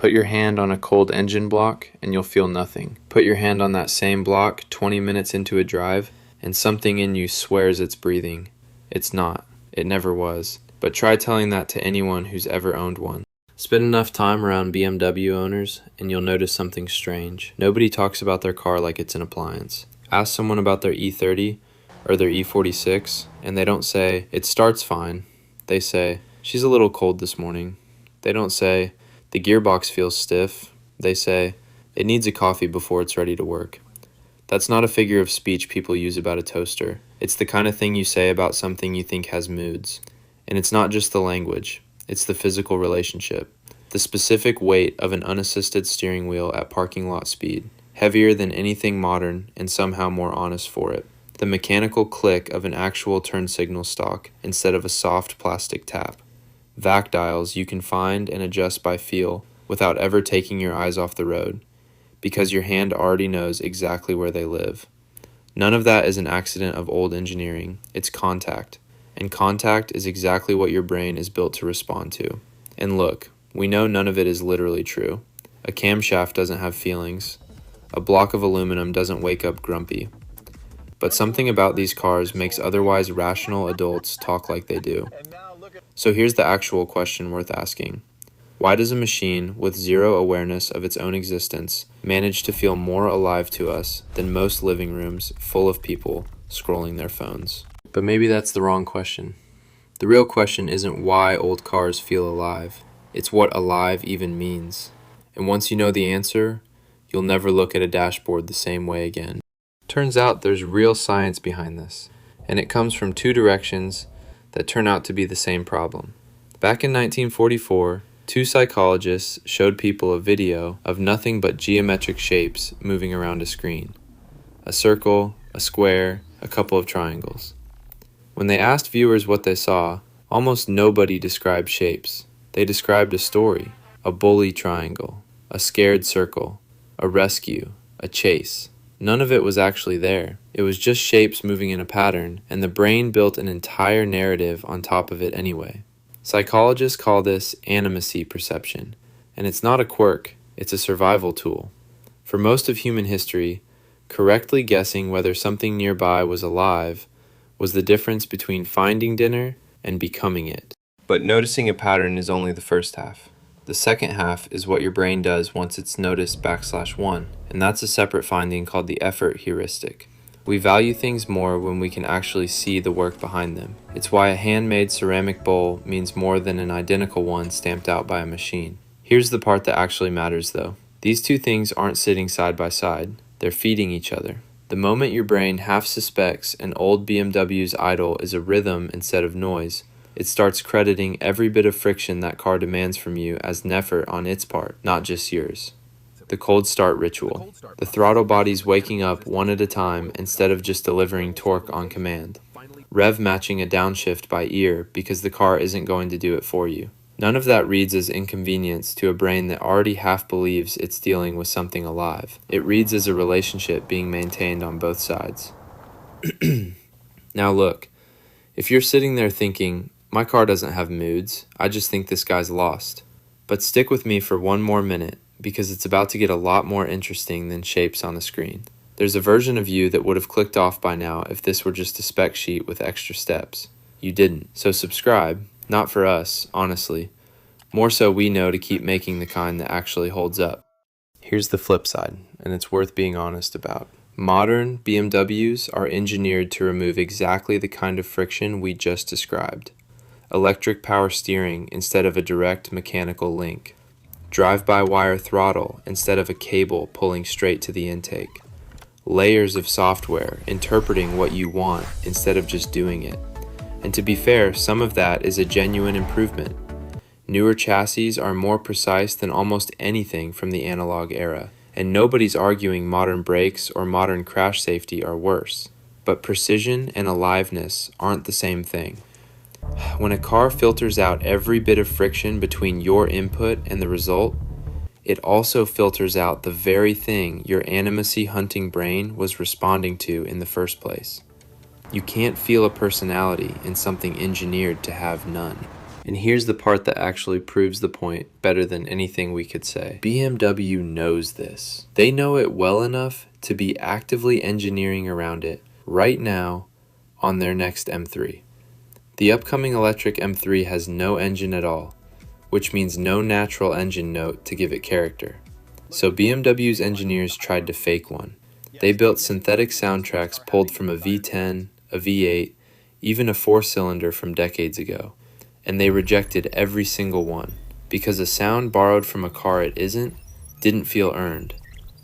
Put your hand on a cold engine block and you'll feel nothing. Put your hand on that same block 20 minutes into a drive and something in you swears it's breathing. It's not. It never was. But try telling that to anyone who's ever owned one. Spend enough time around BMW owners and you'll notice something strange. Nobody talks about their car like it's an appliance. Ask someone about their E30 or their E46 and they don't say, "It starts fine." They say, "She's a little cold this morning." They don't say, "The gearbox feels stiff." They say, "It needs a coffee before it's ready to work." That's not a figure of speech people use about a toaster. It's the kind of thing you say about something you think has moods. And it's not just the language, it's the physical relationship. The specific weight of an unassisted steering wheel at parking lot speed, heavier than anything modern and somehow more honest for it. The mechanical click of an actual turn signal stalk instead of a soft plastic tap. Vac dials you can find and adjust by feel without ever taking your eyes off the road, because your hand already knows exactly where they live. None of that is an accident of old engineering, it's contact. And contact is exactly what your brain is built to respond to. And look, we know none of it is literally true. A camshaft doesn't have feelings. A block of aluminum doesn't wake up grumpy. But something about these cars makes otherwise rational adults talk like they do. So here's the actual question worth asking. Why does a machine with zero awareness of its own existence manage to feel more alive to us than most living rooms full of people scrolling their phones? But maybe that's the wrong question. The real question isn't why old cars feel alive. It's what alive even means. And once you know the answer, you'll never look at a dashboard the same way again. Turns out there's real science behind this, and it comes from two directions that turn out to be the same problem. Back in 1944, two psychologists showed people a video of nothing but geometric shapes moving around a screen. A circle, a square, a couple of triangles. When they asked viewers what they saw, almost nobody described shapes. They described a story, a bully triangle, a scared circle, a rescue, a chase. None of it was actually there. It was just shapes moving in a pattern, and the brain built an entire narrative on top of it anyway. Psychologists call this animacy perception, and it's not a quirk, it's a survival tool. For most of human history, correctly guessing whether something nearby was alive was the difference between finding dinner and becoming it. But noticing a pattern is only the first half. The second half is what your brain does once it's noticed \1, and that's a separate finding called the effort heuristic. We value things more when we can actually see the work behind them. It's why a handmade ceramic bowl means more than an identical one stamped out by a machine. Here's the part that actually matters though. These two things aren't sitting side by side, they're feeding each other. The moment your brain half suspects an old BMW's idle is a rhythm instead of noise, it starts crediting every bit of friction that car demands from you as an effort on its part, not just yours. The cold start ritual. The throttle body's waking up one at a time instead of just delivering torque on command. Rev matching a downshift by ear because the car isn't going to do it for you. None of that reads as inconvenience to a brain that already half believes it's dealing with something alive. It reads as a relationship being maintained on both sides. Now look, if you're sitting there thinking, my car doesn't have moods, I just think this guy's lost. But stick with me for one more minute, because it's about to get a lot more interesting than shapes on a screen. There's a version of you that would have clicked off by now if this were just a spec sheet with extra steps. You didn't, so subscribe. Not for us, honestly. More so we know to keep making the kind that actually holds up. Here's the flip side, and it's worth being honest about. Modern BMWs are engineered to remove exactly the kind of friction we just described. Electric power steering instead of a direct mechanical link. Drive-by-wire throttle instead of a cable pulling straight to the intake. Layers of software interpreting what you want instead of just doing it. And to be fair, some of that is a genuine improvement. Newer chassis are more precise than almost anything from the analog era, and nobody's arguing modern brakes or modern crash safety are worse. But precision and aliveness aren't the same thing. When a car filters out every bit of friction between your input and the result, it also filters out the very thing your animacy hunting brain was responding to in the first place. You can't feel a personality in something engineered to have none. And here's the part that actually proves the point better than anything we could say. BMW knows this. They know it well enough to be actively engineering around it right now on their next M3. The upcoming electric M3 has no engine at all, which means no natural engine note to give it character. So BMW's engineers tried to fake one. They built synthetic soundtracks pulled from a V10, a V8, even a 4-cylinder from decades ago. And they rejected every single one, because a sound borrowed from a car it isn't didn't feel earned.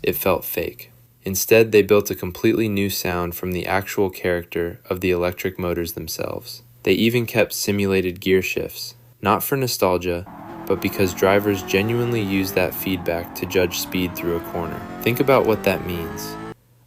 It felt fake. Instead, they built a completely new sound from the actual character of the electric motors themselves. They even kept simulated gear shifts, not for nostalgia, but because drivers genuinely use that feedback to judge speed through a corner. Think about what that means.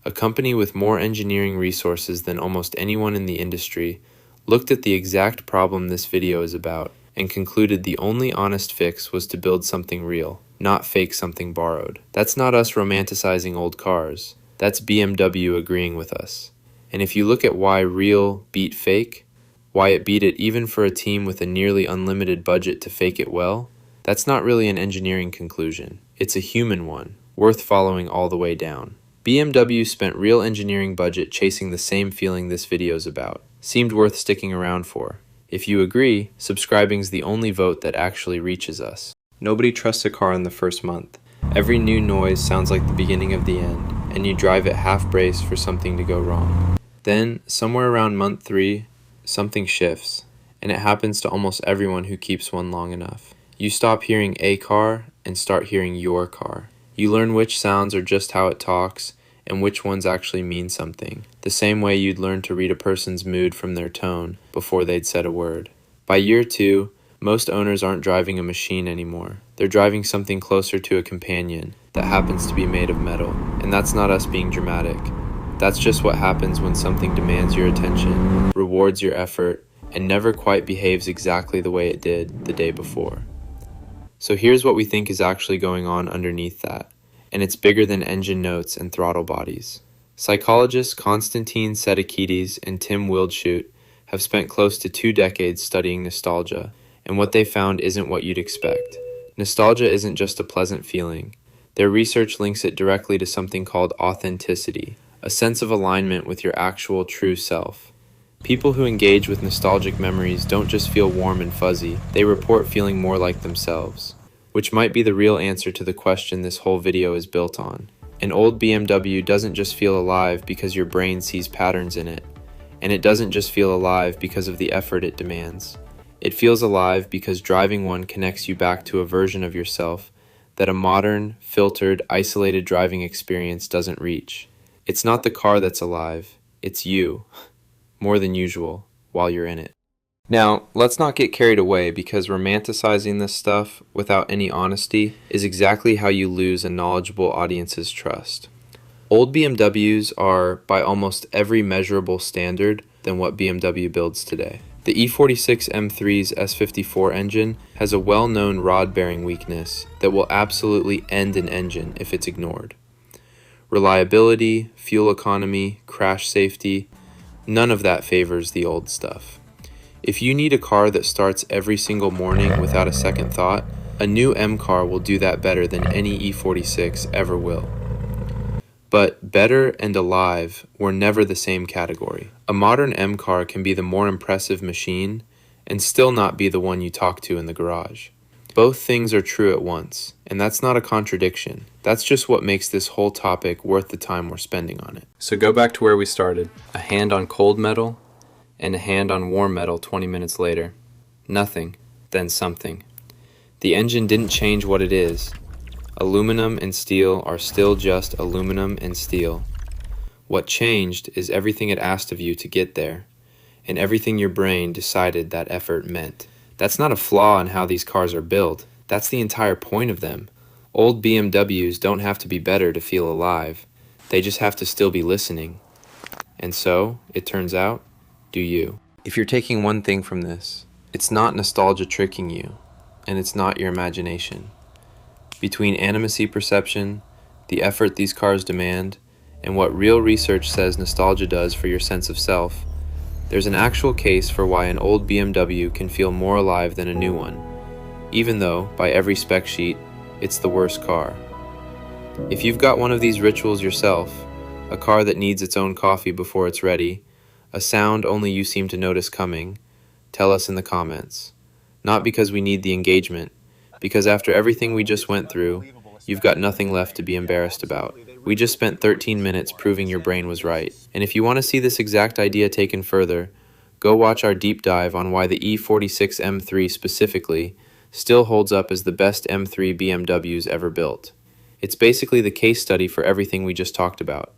A company with more engineering resources than almost anyone in the industry looked at the exact problem this video is about and concluded the only honest fix was to build something real, not fake something borrowed. That's not us romanticizing old cars. That's BMW agreeing with us. And if you look at why real beat fake, why it beat it even for a team with a nearly unlimited budget to fake it well, that's not really an engineering conclusion. It's a human one, worth following all the way down. BMW spent real engineering budget chasing the same feeling this video's about. Seemed worth sticking around for. If you agree, subscribing's the only vote that actually reaches us. Nobody trusts a car in the first month. Every new noise sounds like the beginning of the end, and you drive it half-braced for something to go wrong. Then, somewhere around month 3, something shifts, and it happens to almost everyone who keeps one long enough. You stop hearing a car and start hearing your car. You learn which sounds are just how it talks, and which ones actually mean something, the same way you'd learn to read a person's mood from their tone before they'd said a word. By year 2, most owners aren't driving a machine anymore. They're driving something closer to a companion that happens to be made of metal. And that's not us being dramatic. That's just what happens when something demands your attention, rewards your effort, and never quite behaves exactly the way it did the day before. So here's what we think is actually going on underneath that. And it's bigger than engine notes and throttle bodies. Psychologists Konstantin Sedekidis and Tim Wildschut have spent close to 2 decades studying nostalgia, and what they found isn't what you'd expect. Nostalgia isn't just a pleasant feeling. Their research links it directly to something called authenticity, a sense of alignment with your actual true self. People who engage with nostalgic memories don't just feel warm and fuzzy, they report feeling more like themselves. Which might be the real answer to the question this whole video is built on. An old BMW doesn't just feel alive because your brain sees patterns in it, and it doesn't just feel alive because of the effort it demands. It feels alive because driving one connects you back to a version of yourself that a modern, filtered, isolated driving experience doesn't reach. It's not the car that's alive, it's you, more than usual, while you're in it. Now, let's not get carried away because romanticizing this stuff without any honesty is exactly how you lose a knowledgeable audience's trust. Old BMWs are, by almost every measurable standard, than what BMW builds today. The E46 M3's S54 engine has a well-known rod-bearing weakness that will absolutely end an engine if it's ignored. Reliability, fuel economy, crash safety, none of that favors the old stuff. If you need a car that starts every single morning without a second thought, a new M car will do that better than any E46 ever will. But better and alive were never the same category. A modern M car can be the more impressive machine and still not be the one you talk to in the garage. Both things are true at once, and that's not a contradiction. That's just what makes this whole topic worth the time we're spending on it. So go back to where we started. A hand on cold metal and a hand on warm metal 20 minutes later. Nothing, then something. The engine didn't change what it is. Aluminum and steel are still just aluminum and steel. What changed is everything it asked of you to get there, and everything your brain decided that effort meant. That's not a flaw in how these cars are built. That's the entire point of them. Old BMWs don't have to be better to feel alive. They just have to still be listening. And so, it turns out, do you. If you're taking one thing from this, it's not nostalgia tricking you, and it's not your imagination. Between animacy perception, the effort these cars demand, and what real research says nostalgia does for your sense of self, There's an actual case for why an old BMW can feel more alive than a new one, even though, by every spec sheet, it's the worst car. If you've got one of these rituals yourself, a car that needs its own coffee before it's ready, a sound only you seem to notice coming, tell us in the comments. Not because we need the engagement, because after everything we just went through, you've got nothing left to be embarrassed about. We just spent 13 minutes proving your brain was right. And if you want to see this exact idea taken further, go watch our deep dive on why the E46 M3 specifically still holds up as the best M3 BMWs ever built. It's basically the case study for everything we just talked about.